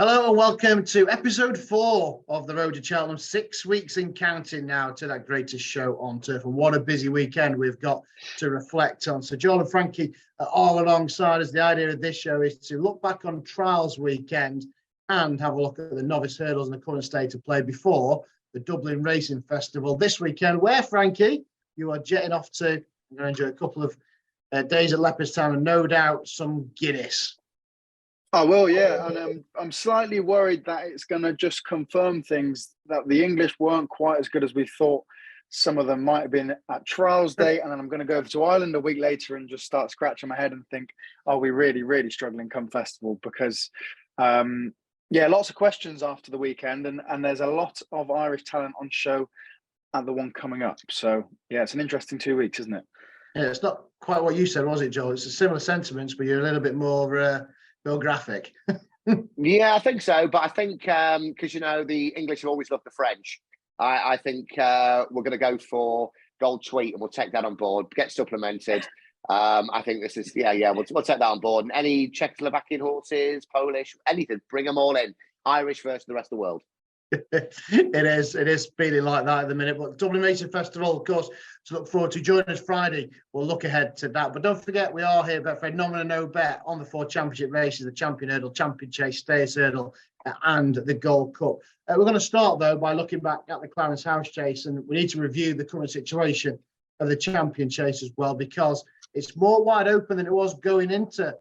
Hello and welcome to episode 4 of the Road to Cheltenham. 6 weeks in counting now to that greatest show on turf. And what a busy weekend we've got to reflect on. So Joel and Frankie are all alongside us. The idea of this show is to look back on trials weekend and have a look at the novice hurdles and the current state of play before the Dublin Racing Festival this weekend, where, Frankie, you are jetting off to. I'm going to enjoy a couple of days at Leopardstown and no doubt some Guinness. I will, yeah, and I'm slightly worried that it's going to just confirm things that the English weren't quite as good as we thought. Some of them might have been at trials day, and then I'm going to go over to Ireland a week later and just start scratching my head and think, are we really, really struggling come festival? Because, lots of questions after the weekend, and there's a lot of Irish talent on show at the one coming up. So, yeah, it's an interesting 2 weeks, isn't it? Yeah, it's not quite what you said, was it, Joel? It's a similar sentiments, but you're a little bit more graphic. Yeah, I think so. But I think because, the English have always loved the French, I think we're going to go for gold tweet and we'll take that on board, get supplemented. I think this is, we'll take that on board. And any Czechoslovakian horses, Polish, anything, bring them all in. Irish versus the rest of the world. It is feeling like that at the minute. But Dublin Racing Festival, of course, to look forward to. Join us Friday. We'll look ahead to that. But don't forget, we are here, Betfred, nominal no bet on the 4 championship races: the Champion Hurdle, Champion Chase, Stayers Hurdle, and the Gold Cup. We're going to start, though, by looking back at the Clarence House Chase, and we need to review the current situation of the Champion Chase as well, because it's more wide open than it was going into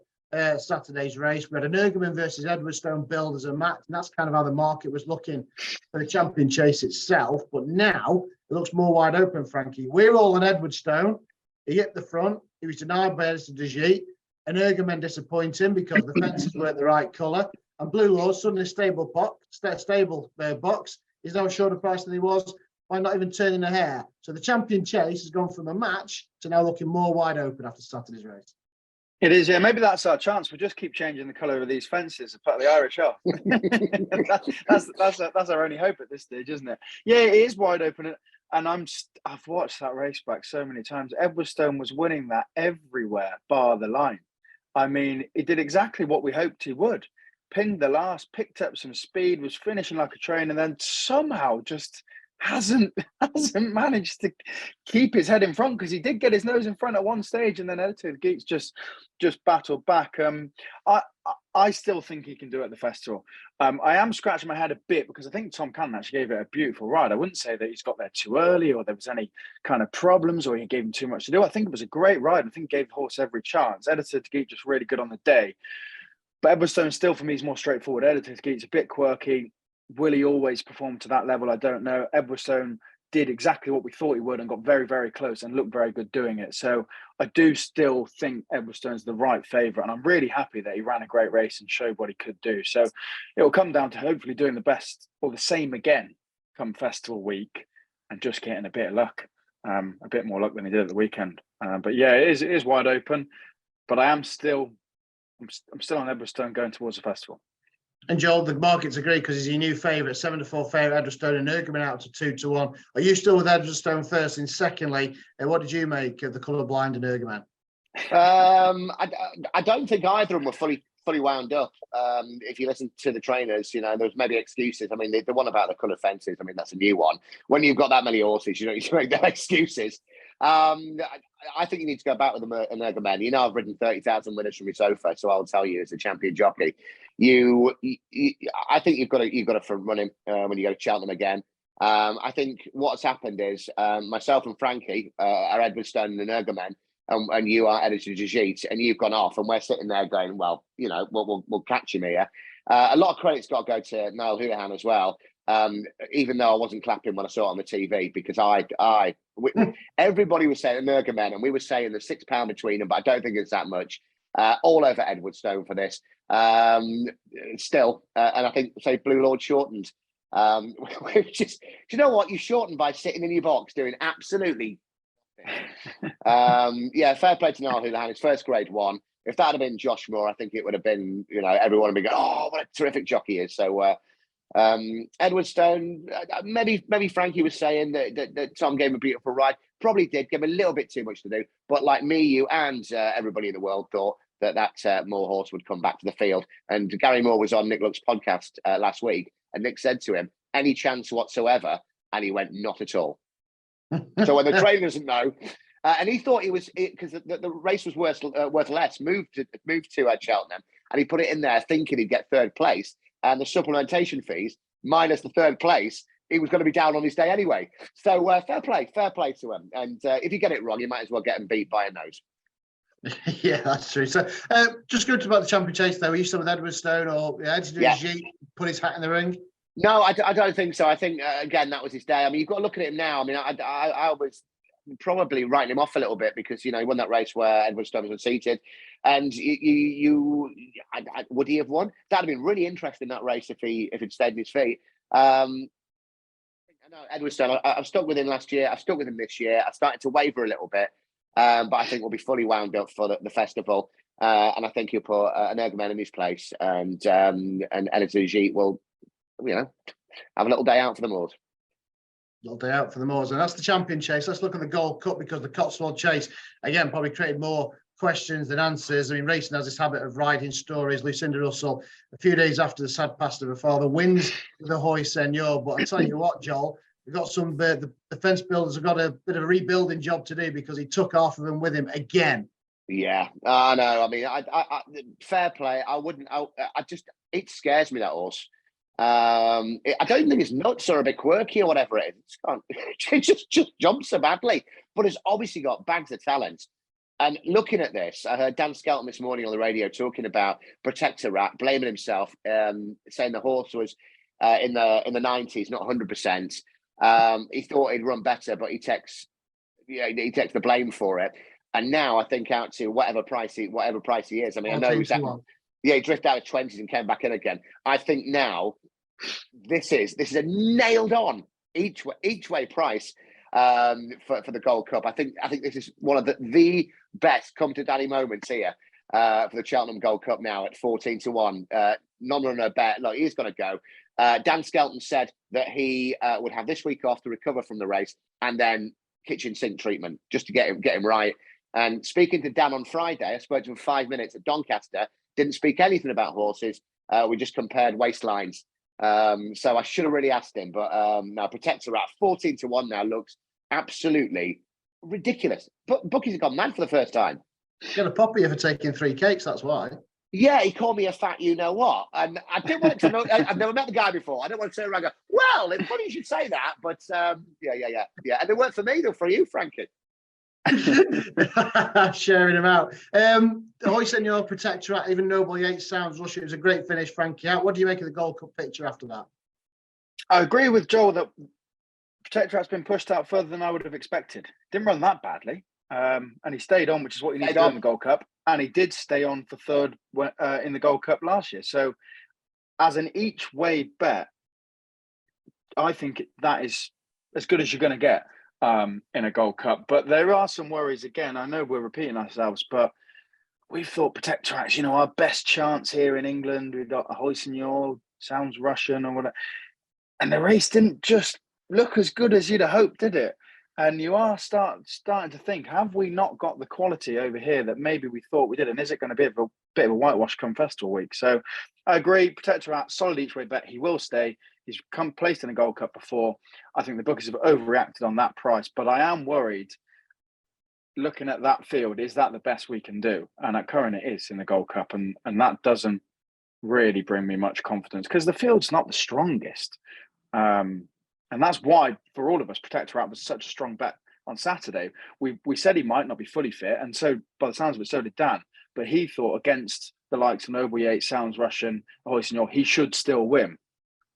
Saturday's race. We had an Energumen versus Edwardstone billed as a match, and that's kind of how the market was looking for the Champion Chase itself. But now it looks more wide open, Frankie. We're all on Edwardstone. He hit the front. He was denied by Edison de Gite. Energumen disappointing because the fences weren't the right colour. And Blue Lord, suddenly stable box, is now a shorter price than he was by not even turning a hair. So the Champion Chase has gone from a match to now looking more wide open after Saturday's race. It is, yeah. Maybe that's our chance. We'll just keep changing the colour of these fences and put the Irish off. that's our only hope at this stage, isn't it? Yeah, it is wide open. And I've watched that race back so many times. Edwardstone was winning that everywhere, bar the line. I mean, he did exactly what we hoped he would. Pinned the last, picked up some speed, was finishing like a train, and then somehow just hasn't managed to keep his head in front, because he did get his nose in front at one stage, and then Editor Geeks just battled back. I still think he can do it at the festival. I am scratching my head a bit because I think Tom Cannon actually gave it a beautiful ride. I wouldn't say that he's got there too early or there was any kind of problems or he gave him too much to do. I think it was a great ride. I think he gave the horse every chance. Editor Geeks just really good on the day. But Edwardstone still, for me, is more straightforward. Editor Geeks a bit quirky. Will he always perform to that level? I don't know. Edwardstone did exactly what we thought he would and got very, very close and looked very good doing it. So I do still think Edwardstone's the right favourite, and I'm really happy that he ran a great race and showed what he could do. So it'll come down to hopefully doing the best or the same again come festival week and just getting a bit of luck, a bit more luck than he did at the weekend. But yeah, it is wide open, but I'm still on Edwardstone going towards the festival. And Joel, the markets agree because he's your new favourite, 7-4 favourite, Edwardstone, and Energumen out to 2-1. Are you still with Edwardstone first? And secondly, what did you make of the colourblind and Energumen? I don't think either of them were fully wound up. If you listen to the trainers, there's maybe excuses. I mean, the one about the colour fences, I mean, that's a new one. When you've got that many horses, you don't make no excuses. I think you need to go back with an Energumen. I've ridden 30,000 winners from my sofa, so I'll tell you, as a champion jockey, I think you've got to front run him when you go to Cheltenham again. I think what's happened is myself and Frankie are Edwardstone and Energumen, and you are Editor de Gite, and you've gone off, and we're sitting there going, well, we'll catch him here. A lot of credit's got to go to Niall Houlihan as well. Even though I wasn't clapping when I saw it on the TV, because everybody was saying Energumen, and we were saying there's £6 between them, but I don't think it's that much. All over Edwardstone for this. Still, and I think, say, Blue Lord shortened. Do you know what? You shortened by sitting in your box doing absolutely nothing. Fair play to Niall Houlihan. His first grade one. If that had been Josh Moore, I think it would have been, everyone would be going, oh, what a terrific jockey he is. So, Edwardstone, maybe Frankie was saying that Tom gave him a beautiful ride. Probably did give him a little bit too much to do, but like me, you, and everybody in the world thought that Moore horse would come back to the field. And Gary Moore was on Nick Luck's podcast last week, and Nick said to him, "Any chance whatsoever?" And he went, "Not at all." So when the trainer doesn't know, and he thought it was because the race was worth less, moved to Cheltenham, and he put it in there thinking he'd get third place, and the supplementation fees minus the third place, he was going to be down on his day anyway. So fair play to him. And if you get it wrong, you might as well get him beat by a nose. Yeah, that's true. So just going to about the champion chase, though, are you still with Edwardstone, or did he put his hat in the ring? No, I don't think so. I think, again, that was his day. I mean, you've got to look at it now. I mean, I was probably writing him off a little bit because, he won that race where Edwardstone was unseated. And would he have won? That'd have been really interesting, that race, if he'd stayed in his feet. I know Edwardstone, I've stuck with him last year. I've stuck with him this year. I started to waver a little bit. But I think we'll be fully wound up for the festival. And I think he'll put an Ergoman in his place. And Elizouji will, have a little day out for the Moors. Little day out for the Moors. And that's the champion chase. Let's look at the Gold Cup, because the Cotswold chase, again, probably created more questions than answers. I mean, racing has this habit of writing stories. Lucinda Russell, a few days after the sad passing of her father, wins the Hoy Senior. But I'll tell you what, Joel, we've got some, the fence builders have got a bit of a rebuilding job to do, because he took half of them with him again. Yeah, I know. I mean, I fair play. It scares me, that horse. I don't think his nuts are a bit quirky or whatever it is. It just jumps so badly, but it's obviously got bags of talent. And looking at this, I heard Dan Skelton this morning on the radio talking about Protector Rat, blaming himself, saying the horse was in the 90s, not 100%. He thought he'd run better, but he takes the blame for it. And now I think out to whatever price he is. I mean, I know he drifted out of 20s and came back in again. I think now this is a nailed on each way price for the Gold Cup. I think this is one of the best come to daddy moments here for the Cheltenham Gold Cup now at 14-1. Non-runner bet. Look, he's going to go. Dan Skelton said that he would have this week off to recover from the race, and then kitchen sink treatment just to get him right. And speaking to Dan on Friday, I spoke to him 5 minutes at Doncaster. Didn't speak anything about horses. We just compared waistlines. So I should have really asked him. But now Protector at 14-1 now looks absolutely ridiculous. But bookies have gone mad for the first time. Got a pop here for taking 3 cakes. That's why. Yeah, he called me a fat you-know-what. And I didn't want to know. I've never met the guy before. I don't want to turn around and go, well, it's funny you should say that. But yeah. And it weren't for me, though, for you, Frankie. Sharing them out. The Hoy Senior, Protector Rat, even Noble Yates, Sounds Rush. It was a great finish, Frankie. What do you make of the Gold Cup picture after that? I agree with Joel that Protector Rat's been pushed out further than I would have expected. Didn't run that badly. And he stayed on, which is what he needs to do in the Gold Cup. And he did stay on for third in the Gold Cup last year. So as an each way bet, I think that is as good as you're going to get in a Gold Cup. But there are some worries again. I know we're repeating ourselves, but we've thought Protector Rat's, our best chance here in England. We've got a Hoy Senior, Sounds Russian or whatever. And the race didn't just look as good as you'd have hoped, did it? And you are starting to think, have we not got the quality over here that maybe we thought we did? And is it going to be a bit of a whitewash come festival week? So I agree, Protector Rat, solid each way bet. He will stay. He's come placed in a Gold Cup before. I think the bookies have overreacted on that price, but I am worried looking at that field, is that the best we can do? And at current it is in the Gold Cup, and that doesn't really bring me much confidence because the field's not the strongest. And that's why, for all of us, Protector Rat was such a strong bet on Saturday. We said he might not be fully fit, and so by the sounds of it, so did Dan. But he thought against the likes of Noble Yates, Sounds Russian, Hoy Senior, he should still win,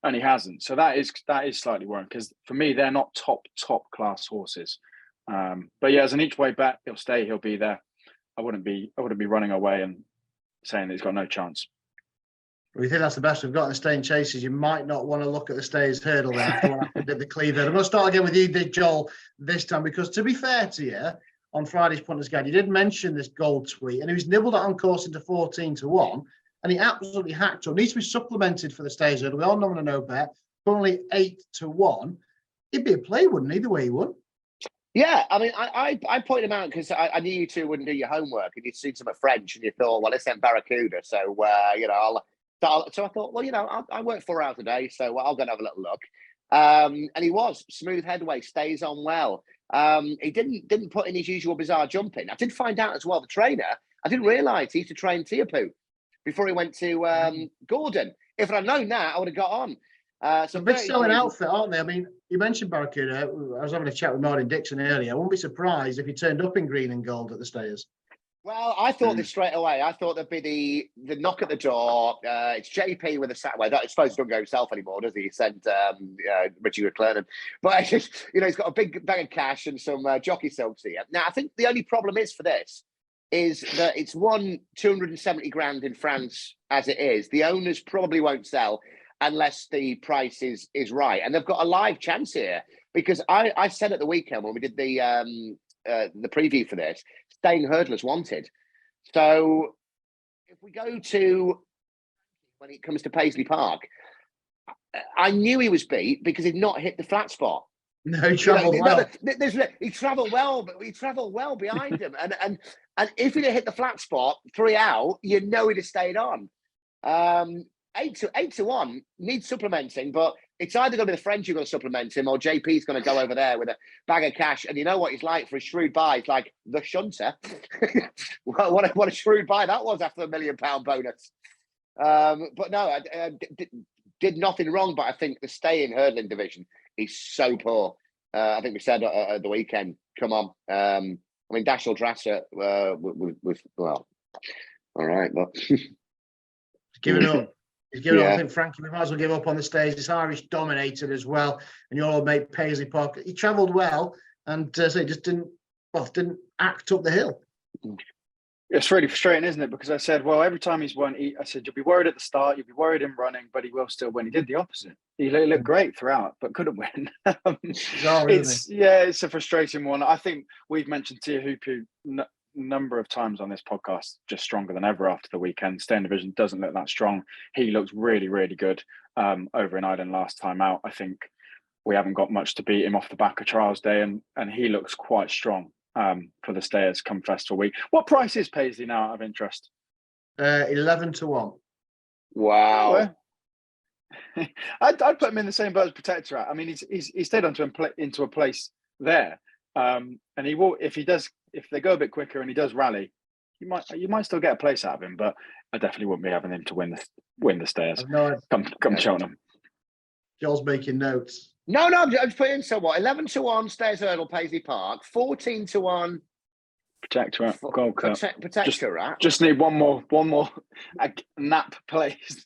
and he hasn't. So that is slightly worrying because for me, they're not top class horses. But yeah, as an each way bet, he'll stay. He'll be there. I wouldn't be running away and saying that he's got no chance. We think that's the best we've got in the staying chases. You might not want to look at the stayers hurdle there after what happened at the Cleveland. I'm going to start again with you, Joel, this time, because to be fair to you, on Friday's Punters Guide, you did mention this gold tweet, and he was nibbled on course into 14-1, and he absolutely hacked up. Needs to be supplemented for the stayers hurdle. We all know no bet. Currently 8-1. He'd be a play, wouldn't he? The way he won. Yeah, I mean, I pointed them out because I knew you two wouldn't do your homework, and you'd seen some at French, and you thought, well, it's in Barracuda, so so I thought, well, I work 4 hours a day, so I'll go and have a little look. And he was smooth headway, stays on well. He didn't put in his usual bizarre jumping. I did find out as well. The trainer, I didn't realise he used to train Tiapu before he went to Gordon. If I'd known that, I would have got on. So big selling outfit, aren't they? I mean, you mentioned Barracuda. I was having a chat with Martin Dixon earlier. I wouldn't be surprised if he turned up in green and gold at the Stayers. Well, I thought this straight away. I thought there'd be the knock at the door. It's JP with a sat. Well, I suppose he doesn't go himself anymore, does he? He sent Richie McClernand. But he's got a big bag of cash and some jockey silks here. Now, I think the only problem is for this is that it's won 270 grand in France as it is. The owners probably won't sell unless the price is right. And they've got a live chance here because I said at the weekend when we did the preview for this, staying hurdlers wanted. So if we go to when it comes to Paisley Park, I knew he was beat because he'd not hit the flat spot. No, he travelled well. He travelled well, but he travelled well behind him. And if he'd have hit the flat spot 3 out, he'd have stayed on. 8-1 needs supplementing, but it's either going to be the French who are going to supplement him or JP's going to go over there with a bag of cash. And you know what he's like for a shrewd buy? It's like the shunter. what a shrewd buy that was after the £1 million bonus. But no, I did nothing wrong. But I think the stay in hurdling division is so poor. I think we said at the weekend, come on. I mean, Dashel Drasser was well, all right, but giving up. He's given up. I think Frankie, we might as well give up on the stage. It's Irish dominated as well. And your old mate Paisley Park, he travelled well, and so he just didn't act up the hill. It's really frustrating, isn't it? Because I said, well, every time he's won, I said, you'll be worried at the start, you'll be worried in running, but he will still win. He did the opposite. He looked great throughout, but couldn't win. It's a frustrating one. I think we've mentioned Tia Hoopu number of times on this podcast, just stronger than ever after the weekend. Staying division doesn't look that strong. He looks really, really good over in Ireland last time out. I think we haven't got much to beat him off the back of Trials Day, and he looks quite strong for the Stayers come Festival week. What price is Paisley now out of interest? 11-1. Wow. I'd put him in the same boat as Protectorate. I mean, he's stayed onto into a place there. And he will if they go a bit quicker and he does rally, you might still get a place out of him, but I definitely wouldn't be having him to win the Stayers. Come Cheltenham. Joel's making notes. No, I'm just putting so what 11-1 Stayers Hurdle Paisley Park, 14-1 Protectorate Gold Cup. Protectorate. Just need one more nap place.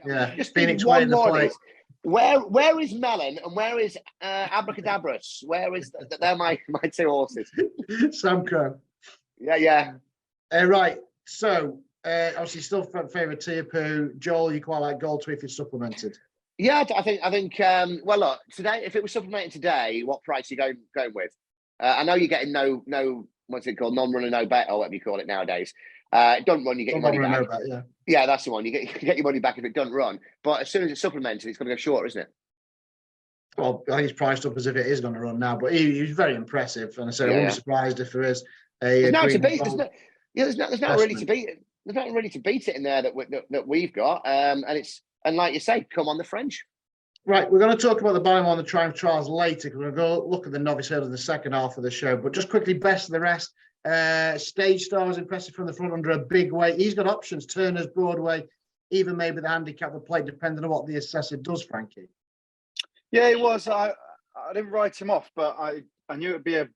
Yeah, just Phoenix one winning the more. place. Where is Melon and where is Abracadabras? Where is they're my two horses? Sam Crow. Yeah. Right. So obviously still favourite Tiapu. Joel, you quite like Goldtwee if it's supplemented. Yeah, I think. Well, look, today if it was supplemented today, what price are you going with? I know you're getting no what's it called, non-runner, no bet, or whatever you call it nowadays. Don't run, you get your money back. Yeah, that's the one. You get your money back if it doesn't run. But as soon as it's supplemented, it's going to go shorter, isn't it? Well, I think it's priced up as if it is going to run now. But he was very impressive, and I said I wouldn't be surprised if there is a. There's not really to beat it. There's nothing really to beat it in there that we've got, and like you say, come on the French. Right, we're going to talk about the Ballymore and the Triumph Trials later because we're going to go look at the novice hurdle in the second half of the show. But just quickly, best of the rest. Stage Star was impressive from the front under a big weight. He's got options, Turner's, Broadway, even maybe the handicap, the plate, depending on what the assessor does, Frankie. Yeah, he was. I didn't write him off, but I knew it would be a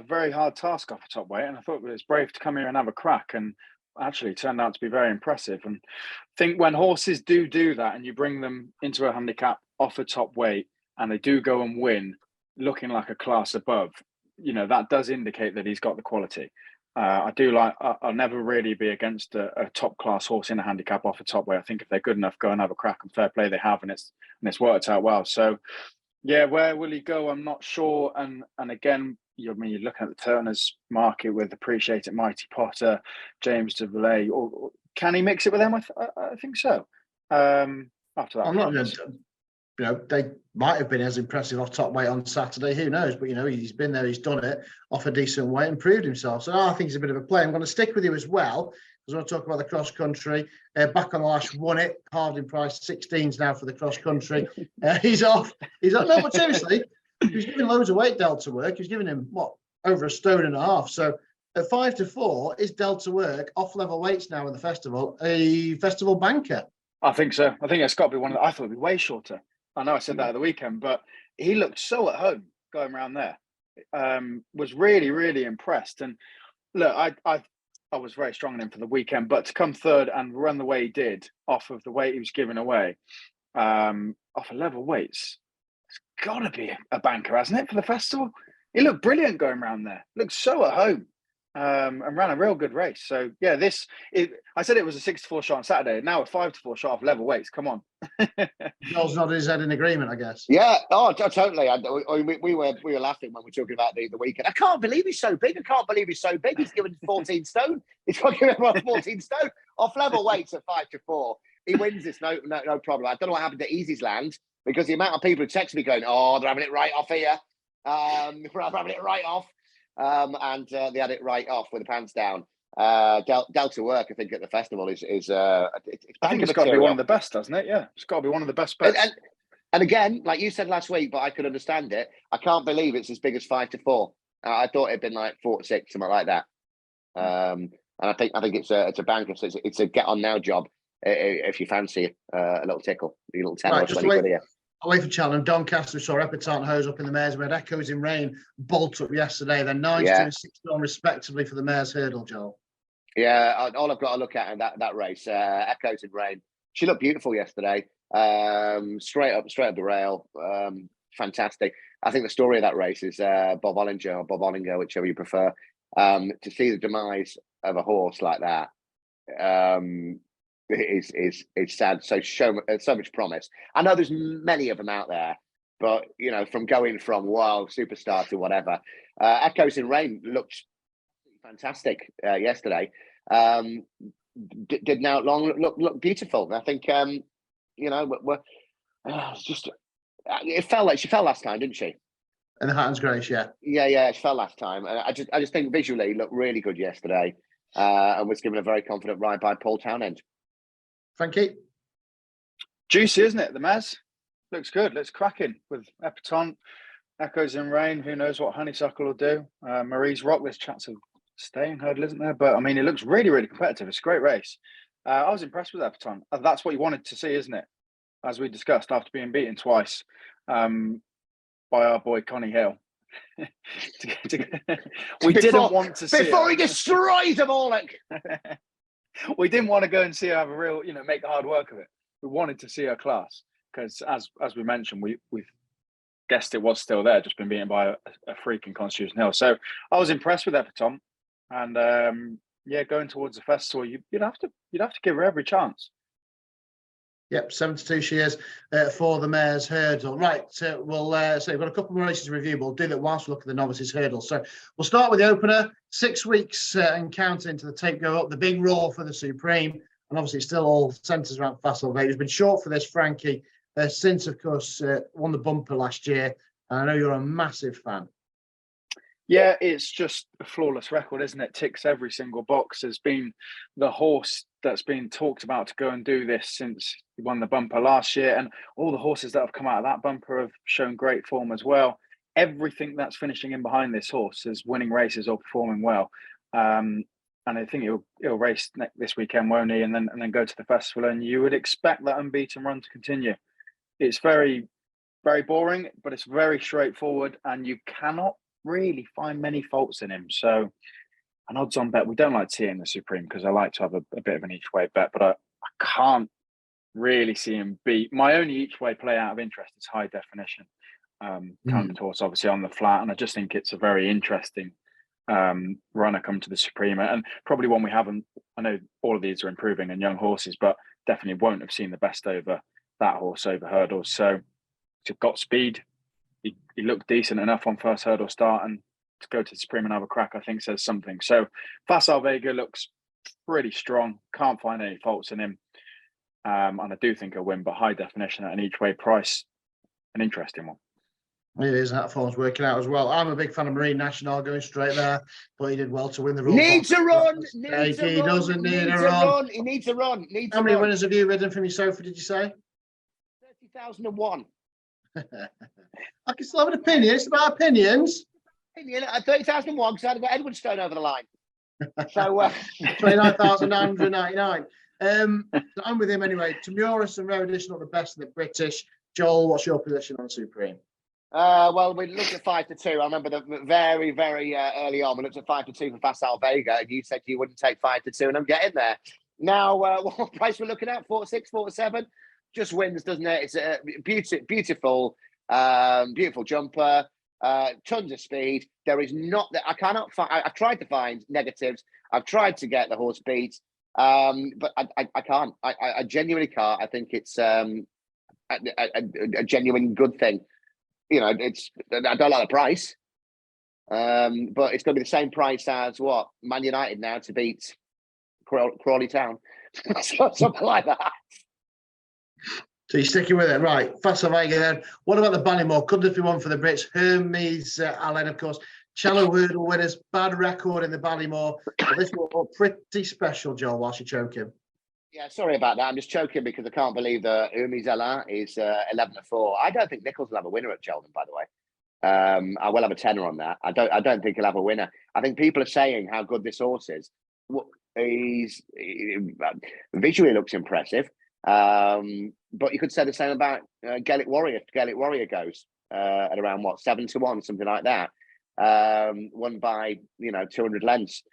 very hard task off a top weight, and I thought it was brave to come here and have a crack, and actually turned out to be very impressive. And I think when horses do that and you bring them into a handicap off a top weight and they do go and win looking like a class above, that does indicate that he's got the quality. I do like, I'll never really be against a top class horse in a handicap off a top weight. I think if they're good enough, go and have a crack, and fair play they have, and it's worked out well. So yeah, where will he go? I'm not sure. And again, you're looking at the Turners market with Appreciate It, Mighty Potter, James de Villiers, or can he mix it with them? I think so. After that, they might have been as impressive off top weight on Saturday. Who knows? But, he's been there, he's done it off a decent weight and proved himself. So I think he's a bit of a play. I'm going to stick with you as well, because I want to talk about the cross country. Back on the lash, won it. Halved in price, 16s now for the cross country. He's off. No, but seriously, he was giving loads of weight Delta work. He was giving him, over a stone and a half. So at 5-4, is Delta work off level weights now in the festival a festival banker? I think so. I think it's got to be one of the, I thought it'd be way shorter. I know I said that at the weekend, but he looked so at home going around there. Was really, really impressed. And look, I was very strong on him for the weekend, but to come third and run the way he did off of the weight he was giving away, off of level weights, it's got to be a banker, hasn't it, for the festival? He looked brilliant going around there. Looked so at home. And ran a real good race. So yeah, I said it was a 6-4 shot on Saturday. Now a 5-4 shot off level weights. Come on. Joel's nodded his head in agreement, I guess. Yeah, totally. We were laughing when we were talking about the weekend. I can't believe he's so big. He's given 14 stone. He's got to give him 14 stone off level weights at 5-4. He wins this, no problem. I don't know what happened to Easy's Land, because the amount of people who text me going, they're having it right off here. We're having it right off. And they had it right off with the pants down. Delta work, I think, at the festival is I think it's got to be one of the best, doesn't it? Yeah, it's got to be one of the best bets. And again, like you said last week, but I could understand it. I can't believe it's as big as 5-4. I thought it'd been like 4-6, something like that. And I think it's a banker. So it's a get on now job if you fancy a little tickle, a little 10 or 20 quid here. Away from Cheltenham, Doncaster, we saw Epitant Hose up in the Mares. We had Echoes in Rain bolt up yesterday. They're 9 and 6 respectively for the Mares Hurdle, Joel. Yeah, all I've got to look at in that race, Echoes in Rain. She looked beautiful yesterday. Straight up the rail. Fantastic. I think the story of that race is Bob Ollinger, whichever you prefer. To see the demise of a horse like that. Is sad. So much promise. I know there's many of them out there, but from going from wild superstar to whatever, Echoes in Rain looked fantastic yesterday. Did now long look beautiful. And I think it's just it felt like she fell last time, didn't she? In the Hatton's Grace, yeah. Yeah, she fell last time, and I just think visually looked really good yesterday, and was given a very confident ride by Paul Townend. Frankie? Juicy, isn't it? The Maz looks good. Looks cracking with Epitant, Echoes in Rain. Who knows what Honeysuckle will do? Marie's Rock. There's chance of staying hurdle, isn't there? But I mean, it looks really, really competitive. It's a great race. I was impressed with Epitant. That's what you wanted to see, isn't it? As we discussed, after being beaten twice by our boy Connie Hill. We didn't want to see before he destroys them all. We didn't want to go and see her have a real, make hard work of it. We wanted to see her class because, as we mentioned, we've guessed it was still there, just been beaten by a freaking Constitution Hill. So I was impressed with Epitome, and going towards the festival, you'd have to give her every chance. Yep, 72 she is for the Mares Hurdle. Right, so we'll we've got a couple more races to review, but we'll do that whilst we look at the Novices Hurdle. So we'll start with the opener, 6 weeks and counting to the tape go up, the big roar for the Supreme, and obviously it still all centres around Fastlev. He's been short for this, Frankie, since, of course, won the bumper last year, and I know you're a massive fan. Yeah, it's just a flawless record, isn't it? Ticks every single box. Has been the horse that's been talked about to go and do this since he won the bumper last year. And all the horses that have come out of that bumper have shown great form as well. Everything that's finishing in behind this horse is winning races or performing well. And I think he'll race this weekend, won't he? And then go to the festival. And you would expect that unbeaten run to continue. It's very, very boring, but it's very straightforward. And you cannot really find many faults in him. So an odds on bet, we don't like to see it in the Supreme because I like to have a bit of an each way bet, but I can't really see him beat. My only each way play out of interest is High Definition. Counted horse obviously on the flat, and I just think it's a very interesting runner come to the Supreme, and probably one we haven't. I know all of these are improving and young horses, but definitely won't have seen the best over that horse over hurdles. So it's got speed. He looked decent enough on first hurdle start, and to go to the Supreme and have a crack, I think says something. So Facile Vega looks pretty strong. Can't find any faults in him. And I do think he'll win, but High Definition at an each way price an interesting one. It is, that form's working out as well. I'm a big fan of Marine National going straight there, but he did well to win the Royal Needs a run. He doesn't need a run. He needs a run. How many winners have you ridden from your sofa, did you say? 30,001. I can still have an opinion. It's about opinions. Opinion at 30,001 because I'd got Edwardstone over the line. So 29,999. I'm with him anyway. Tamuras and Rare Edition are the best of the British. Joel, what's your position on Supreme? Well, we looked at 5-2. I remember that very, very early on. We looked at 5-2 for Facile Vega, and you said you wouldn't take 5-2, and I'm getting there. Now, what price we're looking at? 4-6, 4-7? Just wins, doesn't it? It's a beautiful jumper. Tons of speed. There is not that I cannot find. I've tried to find negatives. I've tried to get the horse beat, but I can't. I genuinely can't. I think it's a genuine good thing. You know, I don't like the price, but it's going to be the same price as what Man United now to beat Crawley Town, something like that. So you're sticking with it, right? Facile Vega then. What about the Ballymore? Could this be one for the Brits? Hermes, Allen, of course. Shallow Hurdle winners, bad record in the Ballymore. But this was pretty special, Joel, whilst you're choking. Yeah, sorry about that. I'm just choking because I can't believe that Hermes Allen is 11-4. I don't think Nichols will have a winner at Cheltenham, by the way. I will have a tenner on that. I don't think he'll have a winner. I think people are saying how good this horse is. He visually looks impressive. But you could say the same about Gaelic Warrior. Gaelic Warrior goes at around 7-1, something like that. Won by 200 lengths.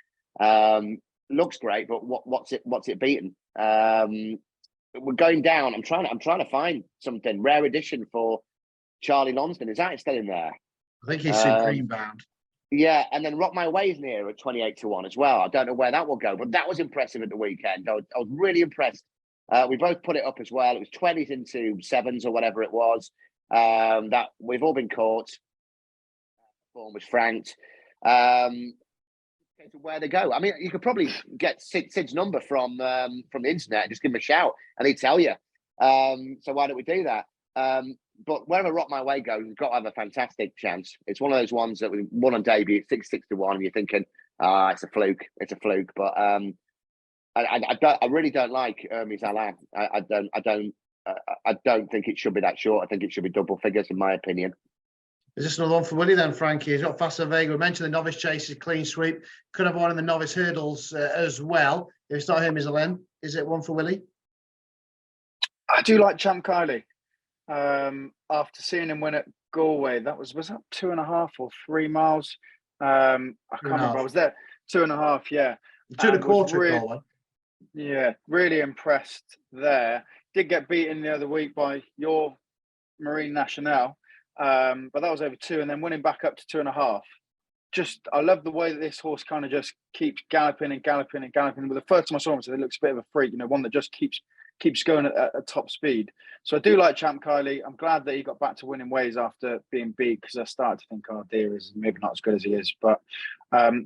Looks great, but what's it beaten? We're going down. I'm trying to find something rare edition for Charlie Lonsdon. Is that still in there? I think he's Supreme bound. Yeah, and then Rock My Way is near at 28-1 as well. I don't know where that will go, but that was impressive at the weekend. I was really impressed. We both put it up as well. It was 20s into 7s or whatever it was. That we've all been caught. Form was franked. Where they go. I mean, you could probably get Sid's number from the internet and just give him a shout, and he'd tell you. So why don't we do that? But wherever Rock My Way goes, we've got to have a fantastic chance. It's one of those ones that we won on debut, 6-1, and you're thinking, it's a fluke. It's a fluke. But I really don't like Hermes Allen. I don't think it should be that short. I think it should be double figures, in my opinion. Is this another one for Willie then, Frankie? He's got Facile Vega. We mentioned the novice chases, clean sweep. Could have one in the novice hurdles as well. If it's not Hermes Allen, is it one for Willie? I do like Champ Kylie. After seeing him win at Galway, was that 2.5 or 3 miles? I can't remember. I was there 2.5. Yeah, 2.25 at Galway. Yeah, really impressed there. Did get beaten the other week by your Marine National, but that was over 2, and then winning back up to 2.5. I love the way that this horse kind of just keeps galloping and galloping and galloping. With the first time I saw him, it looks a bit of a freak, one that just keeps going at top speed. So I do like Champ Kylie. I'm glad that he got back to winning ways after being beat, because I started to think, oh dear, he's maybe not as good as he is. But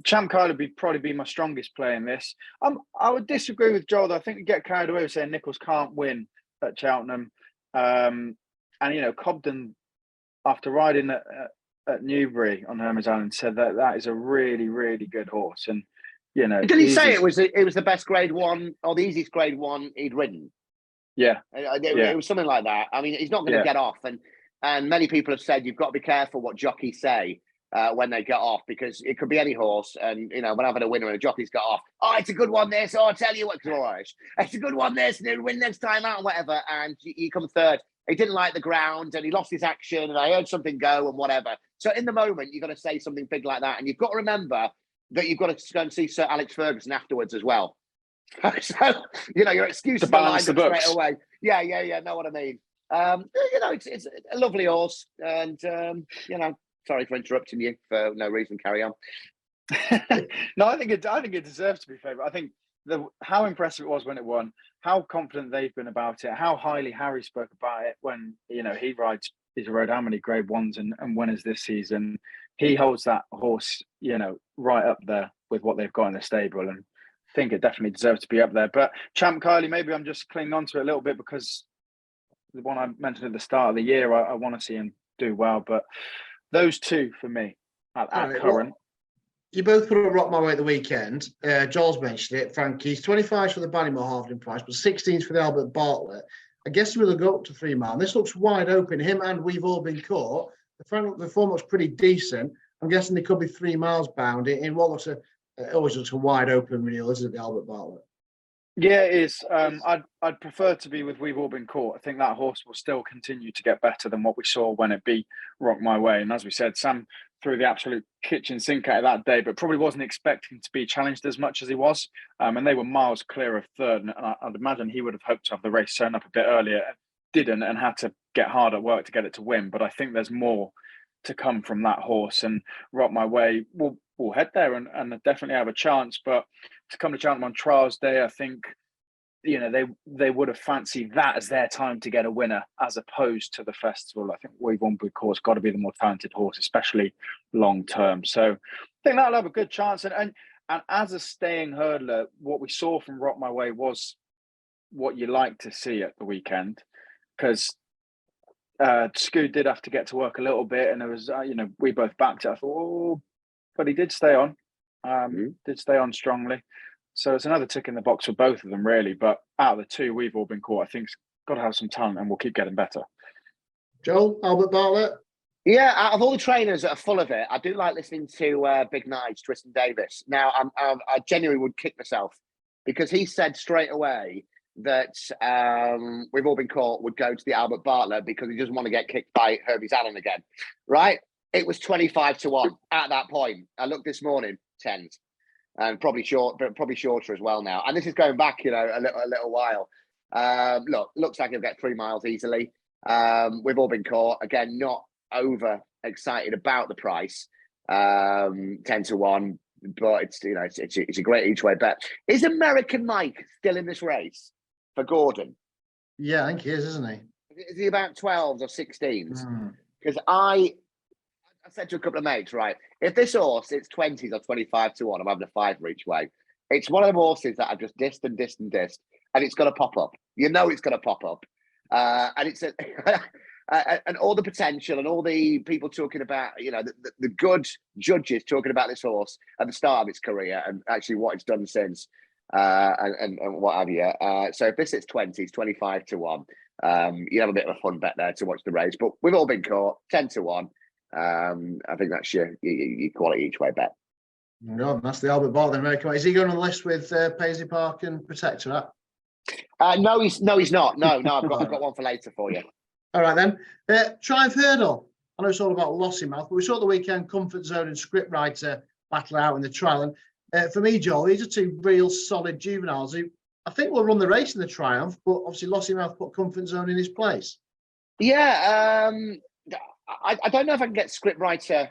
Champ Kylie would probably be my strongest play in this. I would disagree with Joel, though. I think we get carried away with saying Nichols can't win at Cheltenham. And Cobden, after riding at Newbury on Hermes Island, said that is a really, really good horse. And did he say it was the best grade 1 or the easiest grade 1 he'd ridden? Yeah. It was something like that. I mean, he's not going to get off, and many people have said you've got to be careful what jockeys say when they get off, because it could be any horse. And when I've had a winner and a jockey's got off, it's a good one this, I tell you what, it's a good one this, and he'll win next time out, and whatever. And you come third. He didn't like the ground, and he lost his action, and I heard something go and whatever. So in the moment, you've got to say something big like that, and you've got to remember that you've got to go and see Sir Alex Ferguson afterwards as well. So your excuses are lined up straight away. Yeah. Know what I mean? It's a lovely horse, and sorry for interrupting you for no reason. Carry on. No, I think it deserves to be favourite. I think how impressive it was when it won, how confident they've been about it, how highly Harry spoke about it when he he's rode how many grade 1s and winners this season. He holds that horse, right up there with what they've got in the stable, and I think it definitely deserves to be up there. But Champ Kylie, maybe I'm just clinging on to it a little bit because the one I mentioned at the start of the year. I want to see him do well, but those two for me at current. Well, you both put up Rock My Way at the weekend. Joel's mentioned it. Frankie's 25 for the Ballymore halving price, but 16 for the Albert Bartlett. I guess we'll go up to 3 mile. This looks wide open. Him and We've All Been Caught. The form looks pretty decent. I'm guessing they could be 3 miles bound in what looks always looks a wide open renewal, isn't it, the Albert Bartlett? Yeah, it is. I'd prefer to be with We've All Been Caught. I think that horse will still continue to get better than what we saw when it beat Rock My Way. And as we said, Sam threw the absolute kitchen sink at it that day, but probably wasn't expecting to be challenged as much as he was. And they were miles clear of third. And I'd imagine he would have hoped to have the race sewn up a bit earlier, didn't, and had to get hard at work to get it to win. But I think there's more to come from that horse, and Rock My Way will head there and definitely have a chance. But to come to Cheltenham on Trials Day, I think, you know, they would have fancied that as their time to get a winner as opposed to the festival. I think We've All Been Caught's got to be the more talented horse, especially long term. So I think that'll have a good chance. And as a staying hurdler, what we saw from Rock My Way was what you like to see at the weekend, because Scoot did have to get to work a little bit, and there was, we both backed it. I thought, but he did stay on, did stay on strongly. So it's another tick in the box for both of them, really. But out of the two, We've All Been Caught, I think, it's got to have some talent, and we'll keep getting better. Joel, Albert Bartlett? Yeah, out of all the trainers that are full of it, I do like listening to Big Nige, Tristan Davis. Now, I genuinely would kick myself because he said straight away that We've All Been Caught would go to the Albert Bartlett because he doesn't want to get kicked by Herbie's Allen again, right? It was 25-1 at that point. I looked this morning, 10s. And probably shorter as well now. And this is going back, a little while. Looks like he'll get 3 miles easily. We've All Been Caught. Again, not over excited about the price. 10-1, but it's a great each way bet. Is American Mike still in this race for Gordon? Yeah, I think he is, isn't he? Is he about 12s or 16s? Because I said to a couple of mates, right, if this horse, it's 20s or 25-1, I'm having a 5 each way. It's one of them horses that I've just dissed, and it's going to pop up. You know it's going to pop up. And it's and all the potential and all the people talking about, the good judges talking about this horse at the start of its career and actually what it's done since and what have you. So if this is 20s, 25-1, you have a bit of a fun bet there to watch the race. But We've All Been Caught, 10-1. I think that's your quality each way bet. No, that's the Albert Bartlett American. Is he going on the list with Paisley Park and Protectorate? No, he's not. No, I've got one for later for you. All right then. Triumph Hurdle. I know it's all about Lossymouth, but we saw the weekend Comfort Zone and Scriptwriter battle out in the trial. And for me, Joel, these are two real solid juveniles who I think will run the race in the Triumph, but obviously Lossymouth put Comfort Zone in his place. Yeah, I don't know if I can get scriptwriter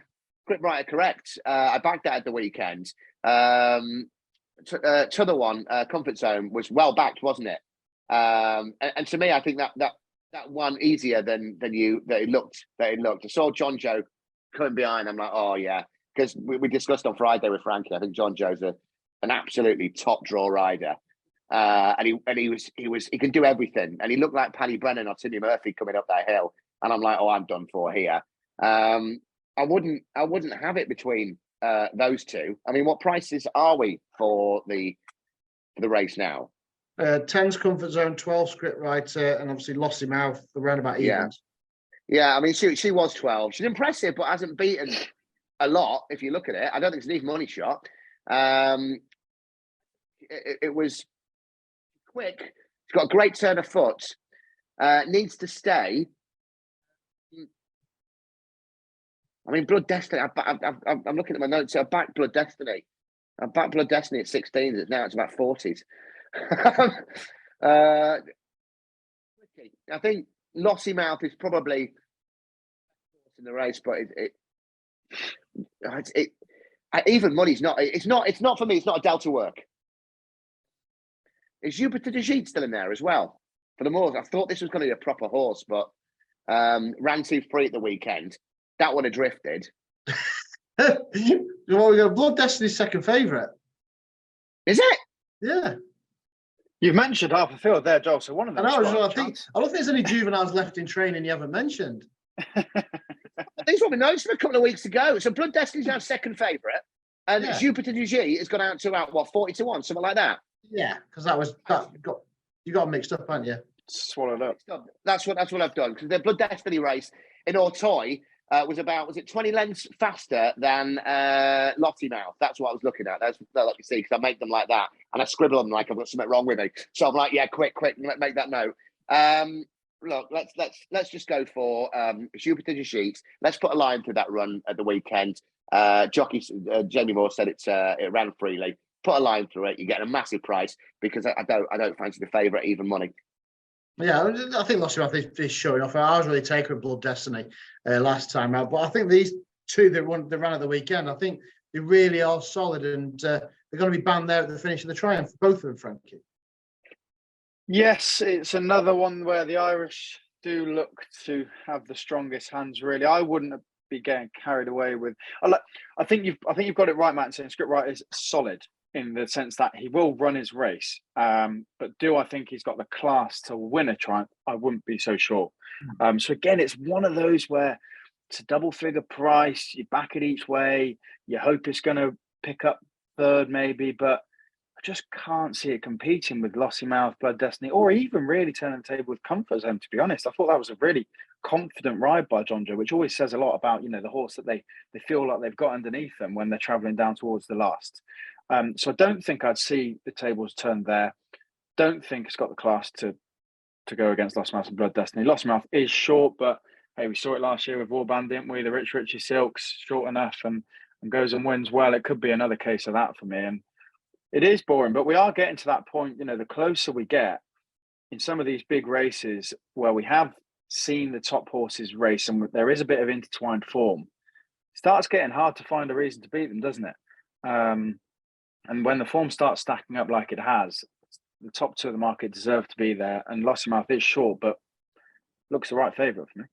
correct. I backed that at the weekend. To the one, Comfort Zone was well backed, wasn't it? And to me, I think that one easier than it looked. I saw John Joe coming behind. I'm like, oh yeah, because we discussed on Friday with Frankie. I think John Joe's an absolutely top draw rider, and he can do everything. And he looked like Paddy Brennan or Timmy Murphy coming up that hill. And I'm like, oh, I'm done for here. I wouldn't have it between those two. I mean, what prices are we for the race now? 10's Comfort Zone, 12 Scriptwriter, and obviously Lossymouth around about evens. Yeah. I mean, she was 12. She's impressive, but hasn't beaten a lot. If you look at it, I don't think it's an even money shot. It was quick. She's got a great turn of foot. Needs to stay. I mean, Blood Destiny. I'm looking at my notes. I backed Blood Destiny. I backed Blood Destiny at 16s. Now it's about 40s. I think Lossymouth is probably in the race, but even money's not. It's not for me. It's not a Delta work. Is Jupiter de Gite still in there as well? For the Moors, I thought this was going to be a proper horse, but ran too free at the weekend. That would have drifted. Well, we got Blood Destiny's second favourite. Is it? Yeah. You've mentioned half the field there, Joel. So one of them. I don't think there's any juveniles left in training you haven't mentioned. These what we noticed a couple of weeks ago. So Blood Destiny's our second favourite, and Jupiter du G has gone out to 40-1, something like that. Yeah, because you got mixed up, haven't you? Swallowed up. That's what I've done, because the Blood Destiny race in Auteuil was 20 lengths faster than Lottymouth. That's what I was looking at. That's like you see, because I make them like that and I scribble them like I've got something wrong with me. So I'm like, yeah, quick, make that note. Look, let's just go for Jupiter du Sheets. Let's put a line through that run at the weekend. Jockey Jamie Moore said it ran freely. Put a line through it. You're getting a massive price, because I don't fancy the favourite even money. Yeah, I think Lottymouth is showing off. I was really taken with Blood Destiny last time out, but I think these two that ran at the weekend, I think they really are solid, and they're going to be banned there at the finish of the Triumph, both of them, Frankie. Think it's another one where the Irish do look to have the strongest hands. Really, I wouldn't be getting carried away with. I think you've got it right, Matt. Saying Script Right is solid in the sense that he will run his race. But do I think he's got the class to win a Triumph? I wouldn't be so sure. So again, it's one of those where it's a double figure price. You back it each way. You hope it's going to pick up third, maybe, but I just can't see it competing with Lottymouth, Blood Destiny, or even really turning the table with Comfort Zone, to be honest. I thought that was a really confident ride by John Joe, which always says a lot about, the horse that they feel like they've got underneath them when they're travelling down towards the last. So I don't think I'd see the tables turned there. Don't think it's got the class to go against Lottymouth and Blood Destiny. Lottymouth is short, but hey, we saw it last year with Warband, didn't we? The Richie Silks, short enough and goes and wins well. It could be another case of that for me. And it is boring, but we are getting to that point, the closer we get in some of these big races where we have seen the top horses race and there is a bit of intertwined form, it starts getting hard to find a reason to beat them, doesn't it? And when the form starts stacking up like it has, the top two of the market deserve to be there. And Lottymouth is short, but looks the right favourite for me.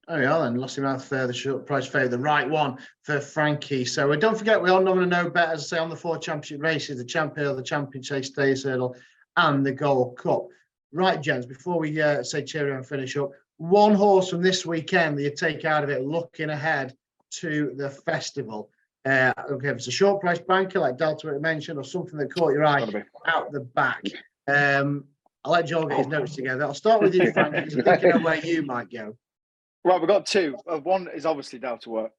There we are then. Lottymouth, the short price favourite, the right one for Frankie. So don't forget, we are not going to know better, as I say, on the 4 championship races, the Champion, the Champion Chase Stays Hurdle and the Gold Cup. Right, gents, before we say cheerio and finish up, one horse from this weekend that you take out of it looking ahead to the festival. Okay, if it's a short price banker like Delta mentioned, or something that caught your eye out the back, I'll let Joel get his notes together. I'll start with you, Frank, because I'm thinking of where you might go. Right, we've got 2. One is obviously Delta Work.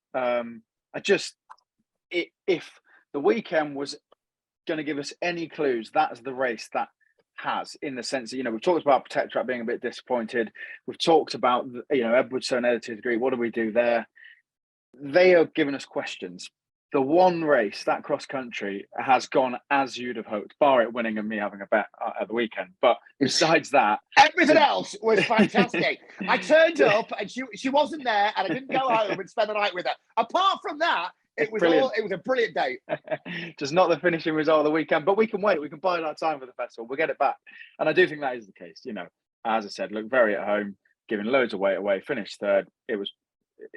If the weekend was going to give us any clues, that's the race that has, in the sense that, we've talked about Protectorate being a bit disappointed. We've talked about, Edwardstone edited degree. What do we do there? They are giving us questions. The one race, that cross country, has gone as you'd have hoped, bar it winning and me having a bet at the weekend. But besides that, everything else was fantastic. I turned up and she wasn't there, and I didn't go home and spend the night with her. Apart from that, it was a brilliant day. Just not the finishing result of the weekend, but we can wait. We can buy that time for the festival. We'll get it back, and I do think that is the case. As I said, look very at home, giving loads of weight away, finished third. It was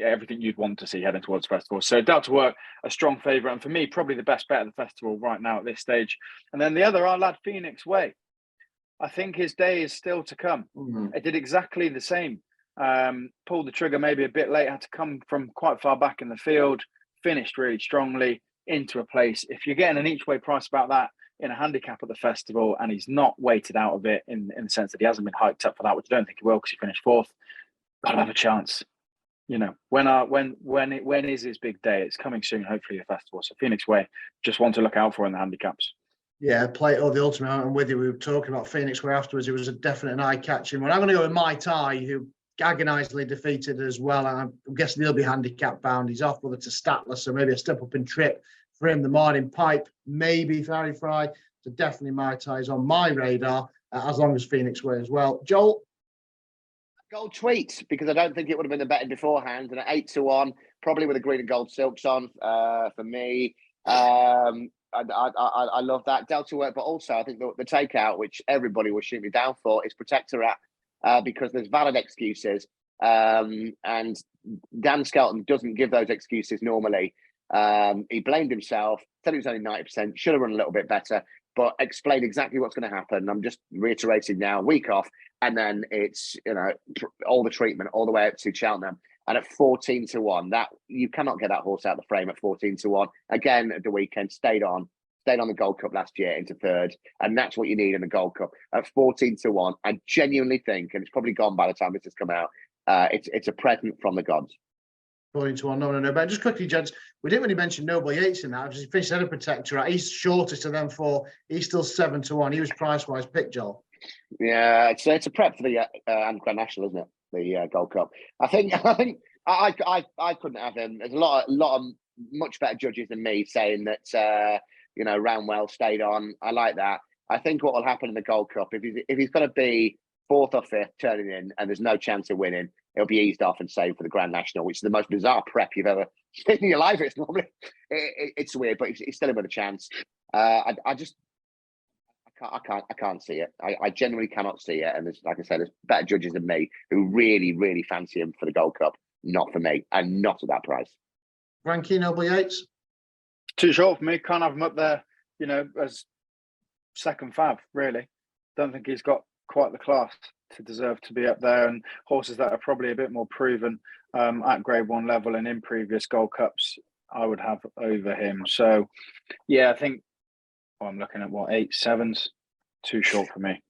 everything you'd want to see heading towards the festival. So Delta Work, a strong favourite, and for me, probably the best bet at the festival right now at this stage. And then the other, our lad Phoenix Way. I think his day is still to come. It did exactly the same. Pulled the trigger maybe a bit late, had to come from quite far back in the field, finished really strongly into a place. If you're getting an each way price about that in a handicap at the festival, and he's not weighted out of it in the sense that he hasn't been hyped up for that, which I don't think he will because he finished 4th, got to have a chance. When is his big day? It's coming soon, hopefully, the festival. So Phoenix Way, just want to look out for in the handicaps. Yeah, play all the ultimate. I'm with you. We were talking about Phoenix Way afterwards. It was a definite eye-catching one. I'm going to go with Mai Tai, who agonisingly defeated as well. I'm guessing he'll be handicap bound. He's off with it to Statler, so maybe a step up in trip for him. The Morning Pipe, maybe Fairy Fry. So definitely Mai Tai is on my radar, as long as Phoenix Way as well. Joel? Gold Tweet, because I don't think it would have been the betting beforehand, and at 8-1, probably with the green and gold silks on for me. I love that Delta Work, but also I think the takeout, which everybody will shoot me down for, is Protectorate, because there's valid excuses, and Dan Skelton doesn't give those excuses normally. He blamed himself, said he was only 90%, should have run a little bit better. but explain exactly what's going to happen. I'm just reiterating now, week off, and then it's, all the treatment all the way up to Cheltenham. And at 14-1, that you cannot get that horse out of the frame at 14-1. Again, at the weekend, stayed on the Gold Cup last year into third, and that's what you need in the Gold Cup. At 14-1, I genuinely think, and it's probably gone by the time this has come out, it's a present from the gods. 14-1, no. But just quickly, gents, we didn't really mention Noble Yates in that. He finished head of Protectorate. He's shortest of them four. He's still 7-1. He was price-wise picked, Joel. Yeah, it's a prep for the Grand National, isn't it? The Gold Cup. I think I couldn't have him. There's a lot of much better judges than me saying that ran well, stayed on. I like that. I think what will happen in the Gold Cup, if he's going to be fourth or fifth turning in and there's no chance of winning, he'll be eased off and saved for the Grand National, which is the most bizarre prep you've ever seen in your life. It's normally it's weird, but he's still in with a chance. I can't see it. I genuinely cannot see it. And like I said, there's better judges than me who really, really fancy him for the Gold Cup. Not for me, and not at that price. Frankie, Noble Yates? Too short for me. Can't have him up there, as second fav, really. Don't think he's got quite the class to deserve to be up there. And horses that are probably a bit more proven at Grade 1 level and in previous Gold Cups, I would have over him. So, yeah, I think I'm looking at 8-7s. Too short for me.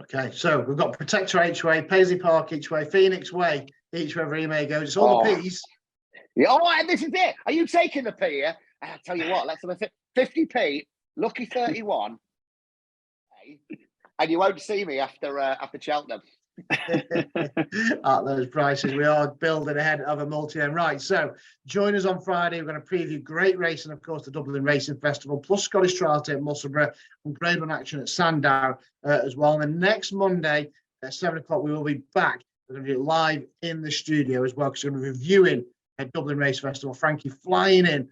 Okay, so we've got Protector each way, Paisley Park each way, Phoenix Way each wherever he may go. It's all the P's. Yeah, and this is it. Are you taking the P here? I tell you what, let's have a 50p, lucky 31, and you won't see me after Cheltenham. At those prices, we are building ahead of a multi-end. Right, so join us on Friday. We're going to preview great racing, of course, the Dublin Racing Festival, plus Scottish Trial Day at Musselburgh and Grade 1 action at Sandown as well. And then next Monday at 7 o'clock, we will be back. We're going to do it live in the studio as well, because we're going to be reviewing Dublin Race Festival. Frankie flying in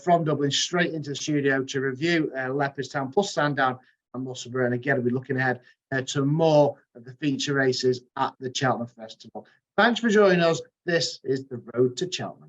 from Dublin straight into the studio to review Leopardstown plus Sandown and Musselburgh. And again, we'll be looking ahead to more of the feature races at the Cheltenham Festival. Thanks for joining us. This is the Road to Cheltenham.